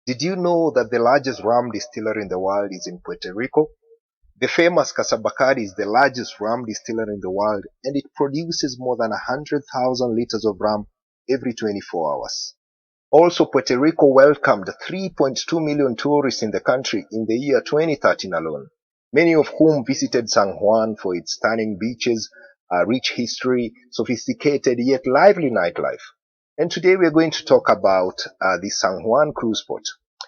Did you know that the largest rum distillery in the world is in Puerto Rico? The famous Casabacari is the largest rum distillery in the world, and it produces more than 100,000 liters of rum every 24 hours. Also, Puerto Rico welcomed 3.2 million tourists in the country in the year 2013 alone, many of whom visited San Juan for its stunning beaches, rich history, sophisticated yet lively nightlife. And today we are going to talk about the San Juan cruise port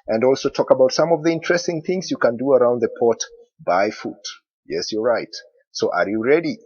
and also talk about some of the interesting things you can do around the port by foot. Yes, you're right. So are you ready?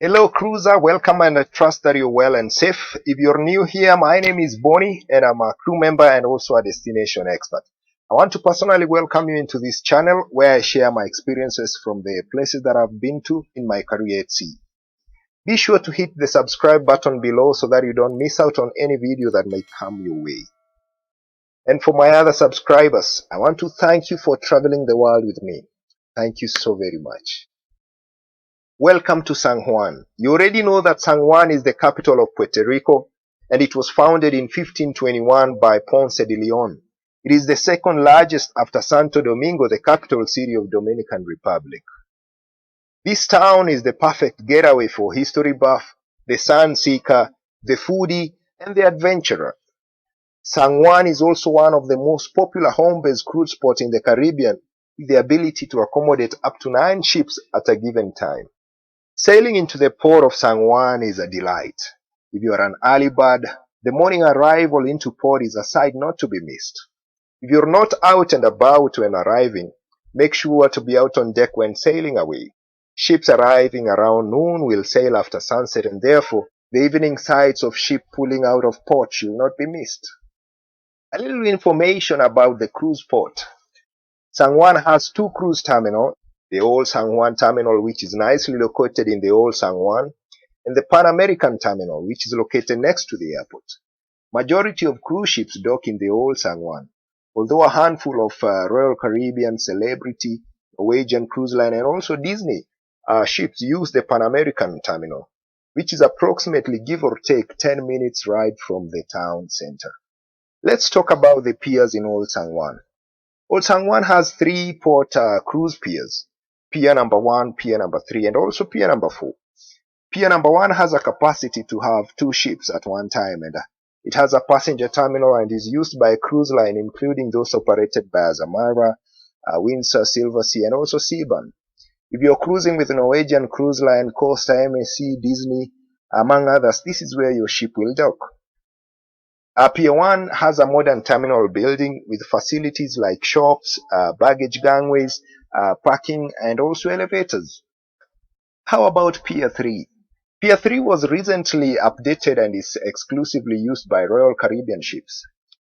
Hello, cruiser. Welcome, and I trust that you're well and safe. If you're new here, my name is Bonnie, and I'm a crew member and also a destination expert. I want to personally welcome you into this channel where I share my experiences from the places that I've been to in my career at sea. Be sure to hit the subscribe button below so that you don't miss out on any video that may come your way. And for my other subscribers, I want to thank you for traveling the world with me. Thank you so very much. Welcome to San Juan. You already know that San Juan is the capital of Puerto Rico, and it was founded in 1521 by Ponce de Leon. It is the second largest after Santo Domingo, the capital city of Dominican Republic. This town is the perfect getaway for history buff, the sun seeker, the foodie, and the adventurer. San Juan is also one of the most popular home-based cruise ports in the Caribbean, with the ability to accommodate up to 9 ships at a given time. Sailing into the port of San Juan is a delight. If you are an early bird, the morning arrival into port is a sight not to be missed. If you're not out and about when arriving, make sure to be out on deck when sailing away. Ships arriving around noon will sail after sunset, and therefore the evening sights of ship pulling out of port should not be missed. A little information about the cruise port. San Juan has 2 cruise terminals, the Old San Juan Terminal, which is nicely located in the Old San Juan, and the Pan American Terminal, which is located next to the airport. Majority of cruise ships dock in the Old San Juan, although a handful of Royal Caribbean, Celebrity, Norwegian Cruise Line, and also Disney ships use the Pan American Terminal, which is approximately, give or take, 10 minutes ride from the town center. Let's talk about the piers in Old San Juan. Old San Juan has 3 port cruise piers, Pier number 1, Pier number 3, and also Pier number 4. Pier number 1 has a capacity to have 2 ships at one time, and it has a passenger terminal and is used by a cruise line including those operated by Azamara, Windsor, Silversea, and also Seabourn. If you're cruising with Norwegian Cruise Line, Costa, MSC, Disney, among others, this is where your ship will dock. Pier 1 has a modern terminal building with facilities like shops, baggage gangways, parking, and also elevators. How about Pier 3? Pier 3 was recently updated and is exclusively used by Royal Caribbean ships.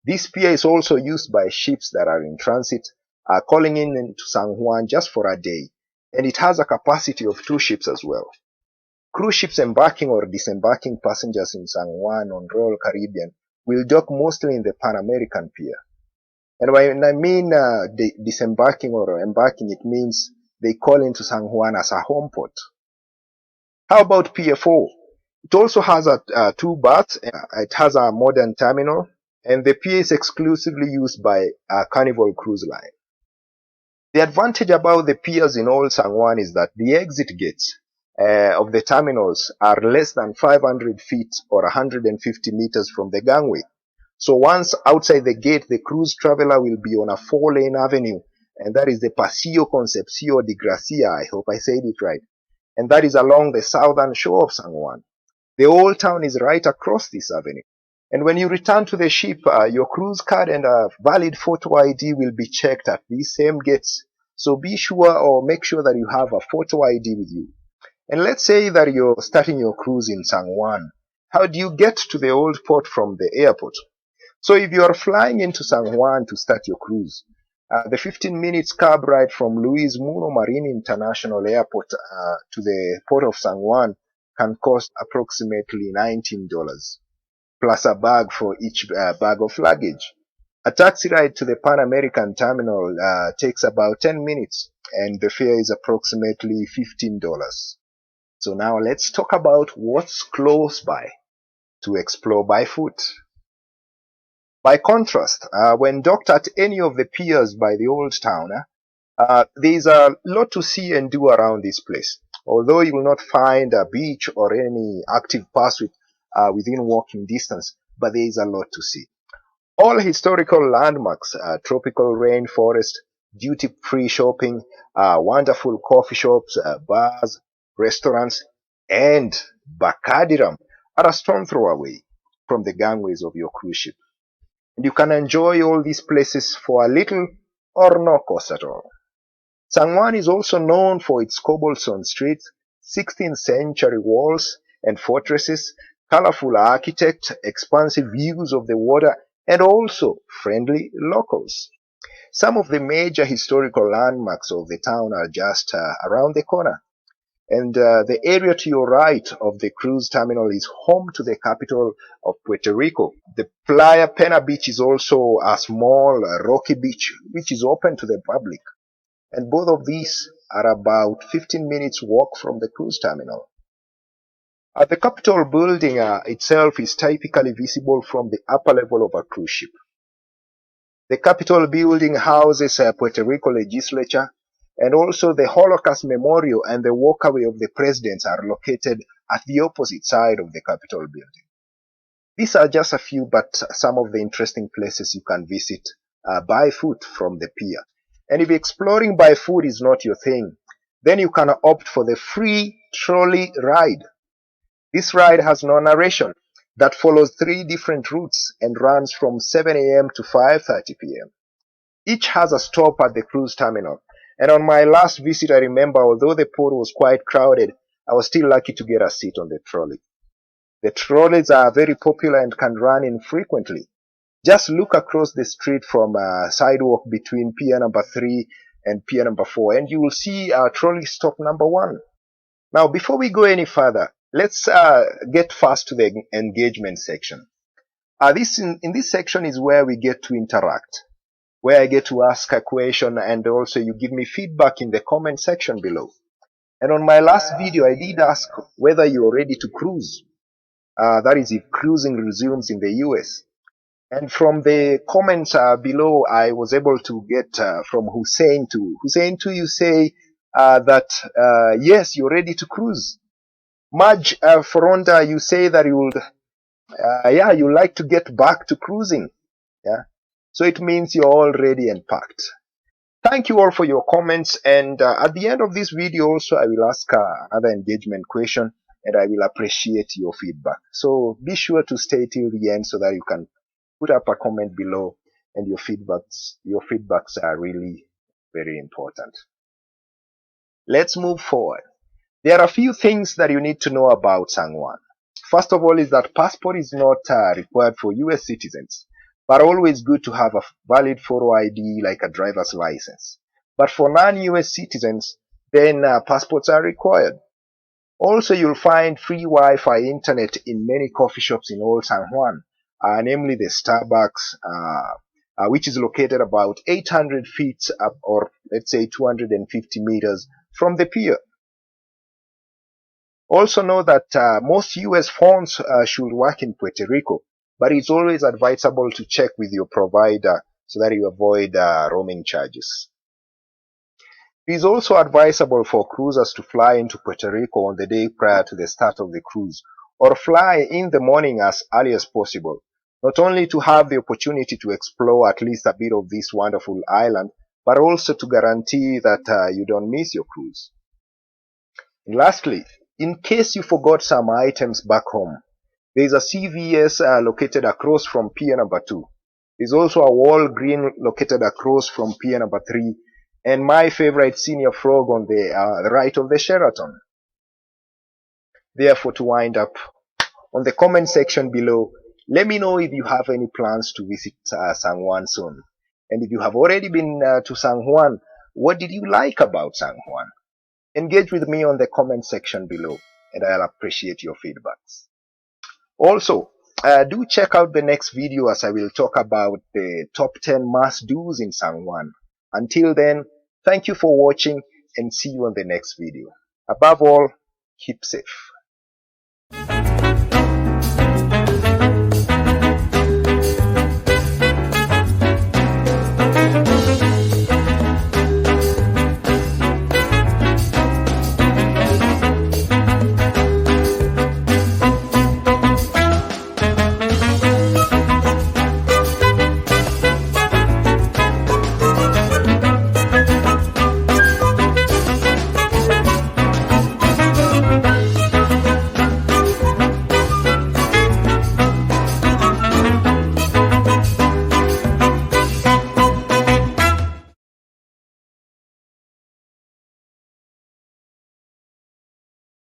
This pier is also used by ships that are in transit, calling in into San Juan just for a day, and it has a capacity of 2 ships as well. Cruise ships embarking or disembarking passengers in San Juan on Royal Caribbean will dock mostly in the Pan American Pier. And when I mean disembarking or embarking, it means they call into San Juan as a home port. How about Pier 4? It also has 2 berths. It has a modern terminal, and the pier is exclusively used by Carnival Cruise Line. The advantage about the piers in Old San Juan is that the exit gates of the terminals are less than 500 feet or 150 meters from the gangway. So once outside the gate, the cruise traveler will be on a 4-lane avenue, and that is the Paseo Concepción de Gracia. I hope I said it right. And that is along the southern shore of San Juan. The old town is right across this avenue. And when you return to the ship, your cruise card and a valid photo ID will be checked at these same gates. So be sure or make sure that you have a photo ID with you. And let's say that you're starting your cruise in San Juan. How do you get to the old port from the airport? So if you are flying into San Juan to start your cruise, the 15 minutes cab ride from Luis Muno Marine International Airport to the port of San Juan can cost approximately $19, plus a bag for each bag of luggage. A taxi ride to the Pan American terminal takes about 10 minutes, and the fare is approximately $15. So now let's talk about what's close by to explore by foot. By contrast, when docked at any of the piers by the old town, there's a lot to see and do around this place. Although you will not find a beach or any active pursuit within walking distance, but there is a lot to see. All historical landmarks, tropical rainforest, duty-free shopping, wonderful coffee shops, bars, restaurants, and Bakadiram are a stone throw away from the gangways of your cruise ship. And you can enjoy all these places for a little or no cost at all. San Juan is also known for its cobblestone streets, 16th century walls and fortresses, colorful architecture, expansive views of the water, and also friendly locals. Some of the major historical landmarks of the town are just around the corner. And the area to your right of the cruise terminal is home to the capital of Puerto Rico. The Playa Pena beach is also a small rocky beach which is open to the public. And both of these are about 15 minutes walk from the cruise terminal. The Capitol building itself is typically visible from the upper level of a cruise ship. The Capitol building houses a Puerto Rico legislature, and also the Holocaust Memorial and the walkway of the presidents are located at the opposite side of the Capitol building. These are just a few, but some of the interesting places you can visit by foot from the pier. And if exploring by foot is not your thing, then you can opt for the free trolley ride. This ride has no narration that follows 3 different routes and runs from 7 a.m. to 5:30 p.m. Each has a stop at the cruise terminal. And on my last visit, I remember, although the port was quite crowded, I was still lucky to get a seat on the trolley. The trolleys are very popular and can run infrequently. Just look across the street from a sidewalk between pier number 3 and pier number 4, and you will see trolley stop number 1. Now, before we go any further, let's get first to the engagement section. In this section is where we get to interact, where I get to ask a question, and also you give me feedback in the comment section below. And on my last video, I did ask whether you're ready to cruise. That is, if cruising resumes in the US. And from the comments below, I was able to get from Hussein to you say that yes, you're ready to cruise. Maj Foronda, you say that you like to get back to cruising. Yeah, so it means you're all ready and packed. Thank you all for your comments, and at the end of this video also I will ask another engagement question, and I will appreciate your feedback. So be sure to stay till the end so that you can put up a comment below, and your feedbacks are really very important. Let's move forward. There are a few things that you need to know about San Juan. First of all is that passport is not required for US citizens, but always good to have a valid photo ID like a driver's license. But for non-US citizens, then passports are required. Also, you'll find free Wi-Fi internet in many coffee shops in Old San Juan, namely the Starbucks, which is located about 800 feet up, or let's say 250 meters from the pier. Also know that most US phones should work in Puerto Rico, but it's always advisable to check with your provider so that you avoid roaming charges. It is also advisable for cruisers to fly into Puerto Rico on the day prior to the start of the cruise, or fly in the morning as early as possible, not only to have the opportunity to explore at least a bit of this wonderful island, but also to guarantee that you don't miss your cruise. And lastly, in case you forgot some items back home, there is a CVS located across from pier number 2. There's also a Walgreens located across from pier number 3, and my favorite Senior Frog on the right of the Sheraton. Therefore, to wind up, on the comment section below, let me know if you have any plans to visit San Juan soon. And if you have already been to San Juan, what did you like about San Juan? Engage with me on the comment section below, and I'll appreciate your feedbacks. Also, do check out the next video as I will talk about the top 10 must-dos in San Juan. Until then, thank you for watching and see you on the next video. Above all, keep safe.